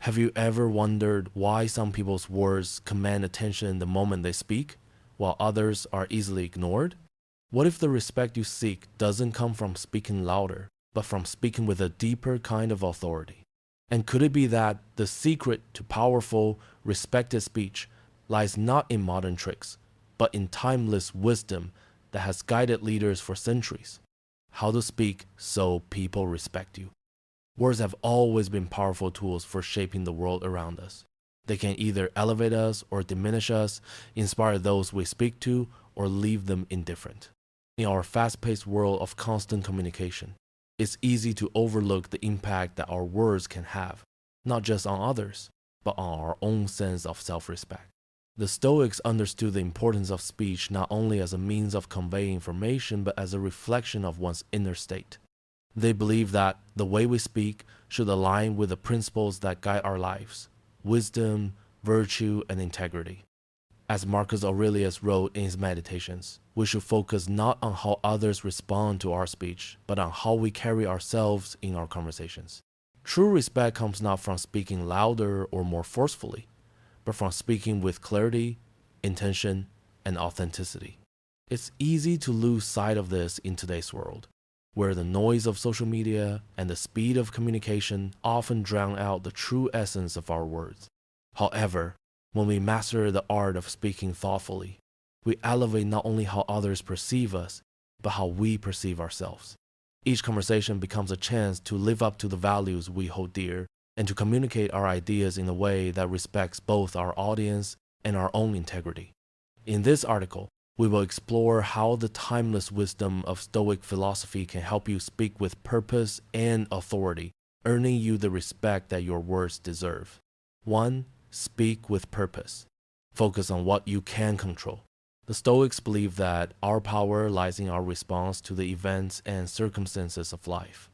Have you ever wondered why some people's words command attention the moment they speak, while others are easily ignored? What if the respect you seek doesn't come from speaking louder, but from speaking with a deeper kind of authority? And could it be that the secret to powerful, respected speech lies not in modern tricks, but in timeless wisdom that has guided leaders for centuries? How to speak so people respect you. Words have always been powerful tools for shaping the world around us. They can either elevate us or diminish us, inspire those we speak to, or leave them indifferent. In our fast-paced world of constant communication, it's easy to overlook the impact that our words can have, not just on others, but on our own sense of self-respect. The Stoics understood the importance of speech not only as a means of conveying information, but as a reflection of one's inner state. They believe that the way we speak should align with the principles that guide our lives: wisdom, virtue, and integrity. As Marcus Aurelius wrote in his Meditations, we should focus not on how others respond to our speech, but on how we carry ourselves in our conversations. True respect comes not from speaking louder or more forcefully, but from speaking with clarity, intention, and authenticity. It's easy to lose sight of this in today's world, where the noise of social media and the speed of communication often drown out the true essence of our words. However, when we master the art of speaking thoughtfully, we elevate not only how others perceive us, but how we perceive ourselves. Each conversation becomes a chance to live up to the values we hold dear and to communicate our ideas in a way that respects both our audience and our own integrity. In this article, we will explore how the timeless wisdom of Stoic philosophy can help you speak with purpose and authority, earning you the respect that your words deserve. 1. Speak with purpose. Focus on what you can control. The Stoics believe that our power lies in our response to the events and circumstances of life.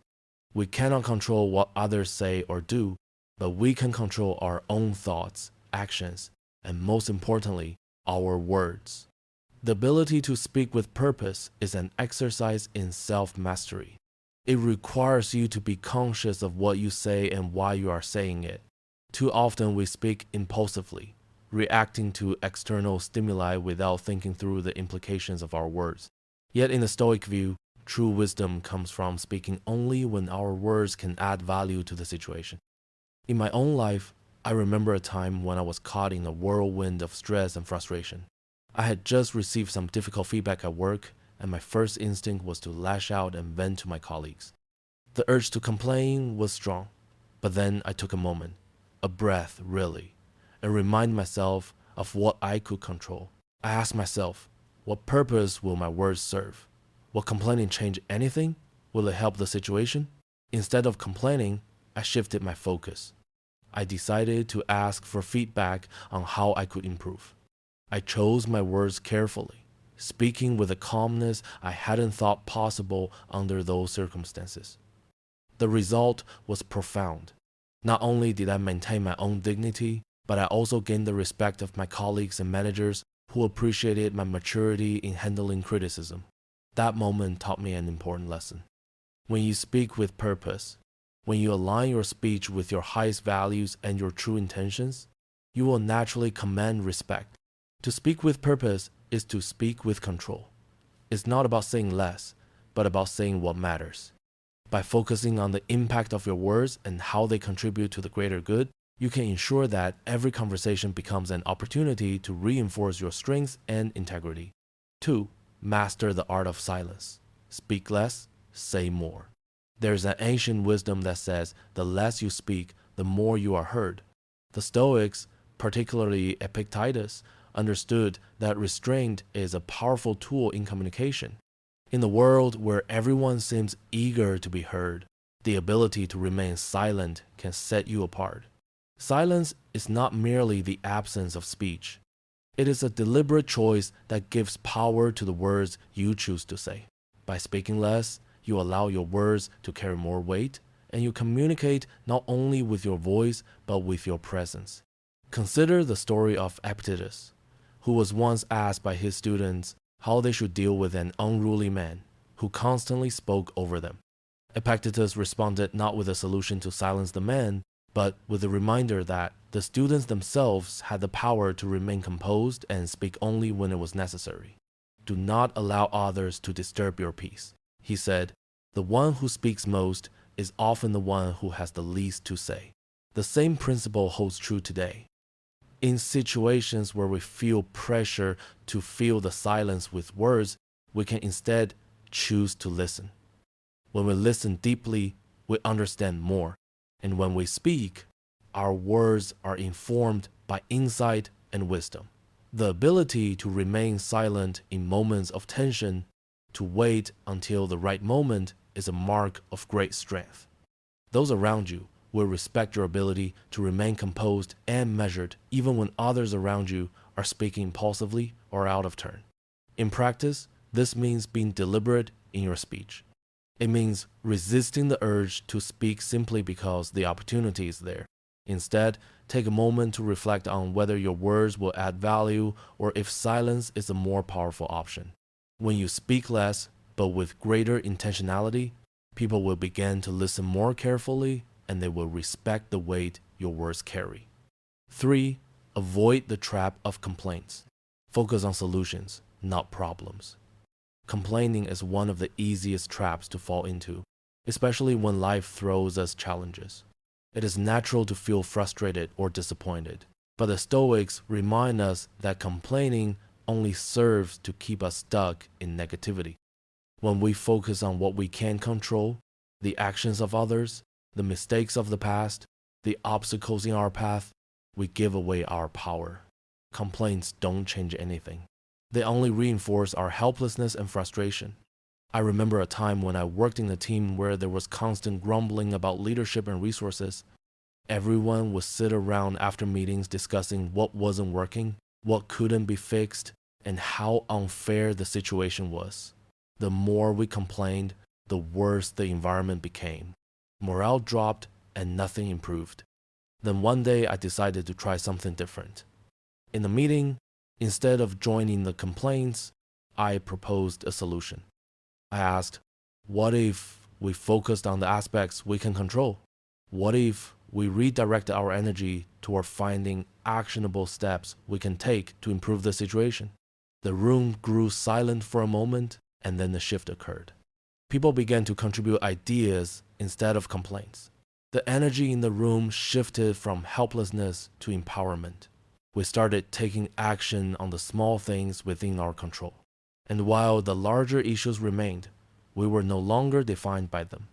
We cannot control what others say or do, but we can control our own thoughts, actions, and most importantly, our words. The ability to speak with purpose is an exercise in self-mastery. It requires you to be conscious of what you say and why you are saying it. Too often we speak impulsively, reacting to external stimuli without thinking through the implications of our words. Yet in the Stoic view, true wisdom comes from speaking only when our words can add value to the situation. In my own life, I remember a time when I was caught in a whirlwind of stress and frustration. I had just received some difficult feedback at work, and my first instinct was to lash out and vent to my colleagues. The urge to complain was strong, but then I took a moment, a breath really, and reminded myself of what I could control. I asked myself, what purpose will my words serve? Will complaining change anything? Will it help the situation? Instead of complaining, I shifted my focus. I decided to ask for feedback on how I could improve. I chose my words carefully, speaking with a calmness I hadn't thought possible under those circumstances. The result was profound. Not only did I maintain my own dignity, but I also gained the respect of my colleagues and managers who appreciated my maturity in handling criticism. That moment taught me an important lesson. When you speak with purpose, when you align your speech with your highest values and your true intentions, you will naturally command respect. To speak with purpose is to speak with control. It's not about saying less, but about saying what matters. By focusing on the impact of your words and how they contribute to the greater good, you can ensure that every conversation becomes an opportunity to reinforce your strengths and integrity. 2. Master the art of silence. Speak less, say more. There's an ancient wisdom that says the less you speak, the more you are heard. The Stoics, particularly Epictetus, understood that restraint is a powerful tool in communication. In the world where everyone seems eager to be heard, the ability to remain silent can set you apart. Silence is not merely the absence of speech. It is a deliberate choice that gives power to the words you choose to say. By speaking less, you allow your words to carry more weight, and you communicate not only with your voice, but with your presence. Consider the story of Epictetus, who was once asked by his students how they should deal with an unruly man who constantly spoke over them. Epictetus responded not with a solution to silence the man, but with the reminder that the students themselves had the power to remain composed and speak only when it was necessary. Do not allow others to disturb your peace. He said, the one who speaks most is often the one who has the least to say. The same principle holds true today. In situations where we feel pressure to fill the silence with words, we can instead choose to listen. When we listen deeply, we understand more. And when we speak, our words are informed by insight and wisdom. The ability to remain silent in moments of tension, to wait until the right moment, is a mark of great strength. Those around you will respect your ability to remain composed and measured even when others around you are speaking impulsively or out of turn. In practice, this means being deliberate in your speech. It means resisting the urge to speak simply because the opportunity is there. Instead, take a moment to reflect on whether your words will add value or if silence is a more powerful option. When you speak less, but with greater intentionality, people will begin to listen more carefully and they will respect the weight your words carry. 3. Avoid the trap of complaints. Focus on solutions, not problems. Complaining is one of the easiest traps to fall into, especially when life throws us challenges. It is natural to feel frustrated or disappointed, but the Stoics remind us that complaining only serves to keep us stuck in negativity. When we focus on what we can control, the actions of others, the mistakes of the past, the obstacles in our path, we give away our power. Complaints don't change anything. They only reinforce our helplessness and frustration. I remember a time when I worked in a team where there was constant grumbling about leadership and resources. Everyone would sit around after meetings discussing what wasn't working, what couldn't be fixed, and how unfair the situation was. The more we complained, the worse the environment became. Morale dropped and nothing improved. Then one day I decided to try something different. In the meeting, instead of joining the complaints, I proposed a solution. I asked, what if we focused on the aspects we can control? What if we redirect our energy toward finding actionable steps we can take to improve the situation? The room grew silent for a moment, and then a shift occurred. People began to contribute ideas instead of complaints. The energy in the room shifted from helplessness to empowerment. We started taking action on the small things within our control. And while the larger issues remained, we were no longer defined by them.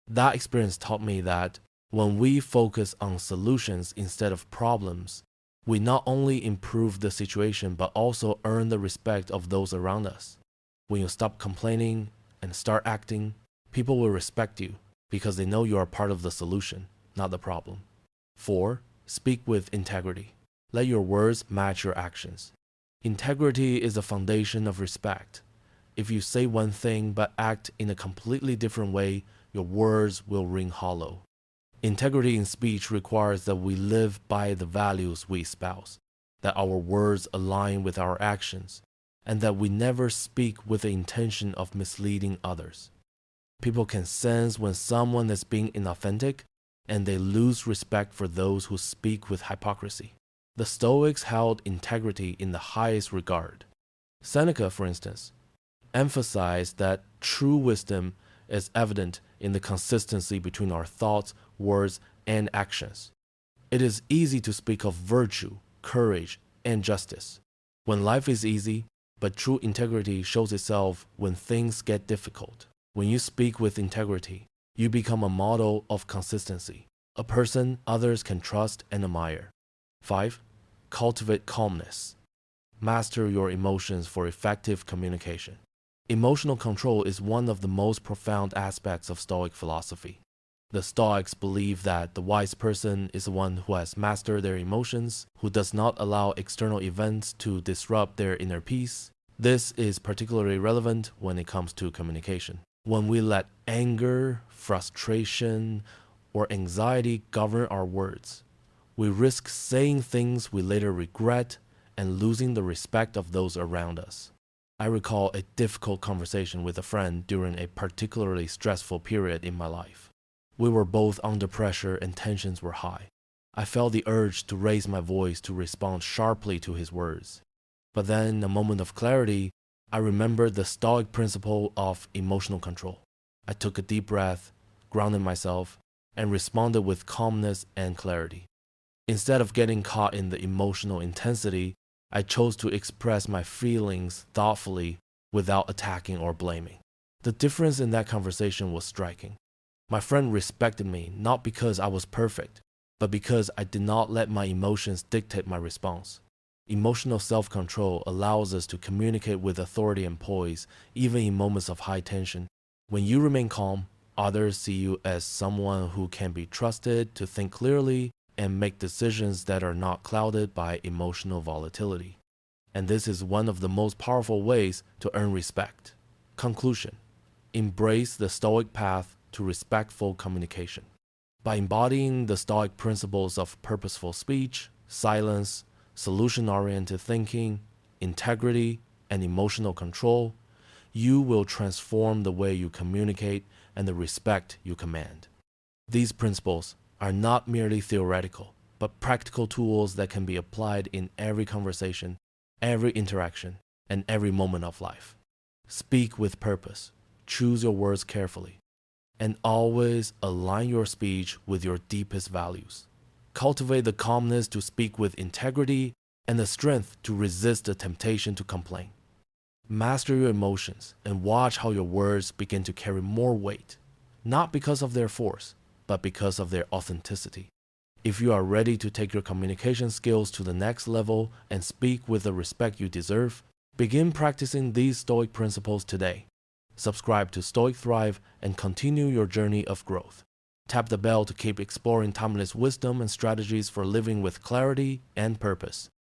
That experience taught me that when we focus on solutions instead of problems, we not only improve the situation but also earn the respect of those around us. When you stop complaining and start acting, people will respect you because they know you are part of the solution, not the problem. 4. Speak with integrity. Let your words match your actions. Integrity is the foundation of respect. If you say one thing but act in a completely different way, your words will ring hollow. Integrity in speech requires that we live by the values we espouse, that our words align with our actions, and that we never speak with the intention of misleading others. People can sense when someone is being inauthentic, and they lose respect for those who speak with hypocrisy. The Stoics held integrity in the highest regard. Seneca, for instance, emphasized that true wisdom is evident in the consistency between our thoughts, words, and actions. It is easy to speak of virtue, courage, and justice when life is easy, but true integrity shows itself when things get difficult. When you speak with integrity, you become a model of consistency, a person others can trust and admire. 5. Cultivate calmness. Master your emotions for effective communication. Emotional control is one of the most profound aspects of Stoic philosophy. The Stoics believe that the wise person is the one who has mastered their emotions, who does not allow external events to disrupt their inner peace. This is particularly relevant when it comes to communication. When we let anger, frustration, or anxiety govern our words, we risk saying things we later regret and losing the respect of those around us. I recall a difficult conversation with a friend during a particularly stressful period in my life. We were both under pressure and tensions were high. I felt the urge to raise my voice to respond sharply to his words. But then, in a moment of clarity, I remembered the STOIC principle of emotional control. I took a deep breath, grounded myself, and responded with calmness and clarity. Instead of getting caught in the emotional intensity, I chose to express my feelings thoughtfully without attacking or blaming. The difference in that conversation was striking. My friend respected me not because I was perfect, but because I did not let my emotions dictate my response. Emotional self-control allows us to communicate with authority and poise, even in moments of high tension. When you remain calm, others see you as someone who can be trusted to think clearly and make decisions that are not clouded by emotional volatility. And this is one of the most powerful ways to earn respect. Conclusion: embrace the STOIC path to respectful communication. By embodying the STOIC principles of purposeful speech, silence, solution-oriented thinking, integrity, and emotional control, you will transform the way you communicate and the respect you command. These principles are not merely theoretical, but practical tools that can be applied in every conversation, every interaction, and every moment of life. Speak with purpose, choose your words carefully, and always align your speech with your deepest values. Cultivate the calmness to speak with integrity and the strength to resist the temptation to complain. Master your emotions and watch how your words begin to carry more weight, not because of their force, but because of their authenticity. If you are ready to take your communication skills to the next level and speak with the respect you deserve, begin practicing these STOIC principles today. Subscribe to STOIC Thrive and continue your journey of growth. Tap the bell to keep exploring timeless wisdom and strategies for living with clarity and purpose.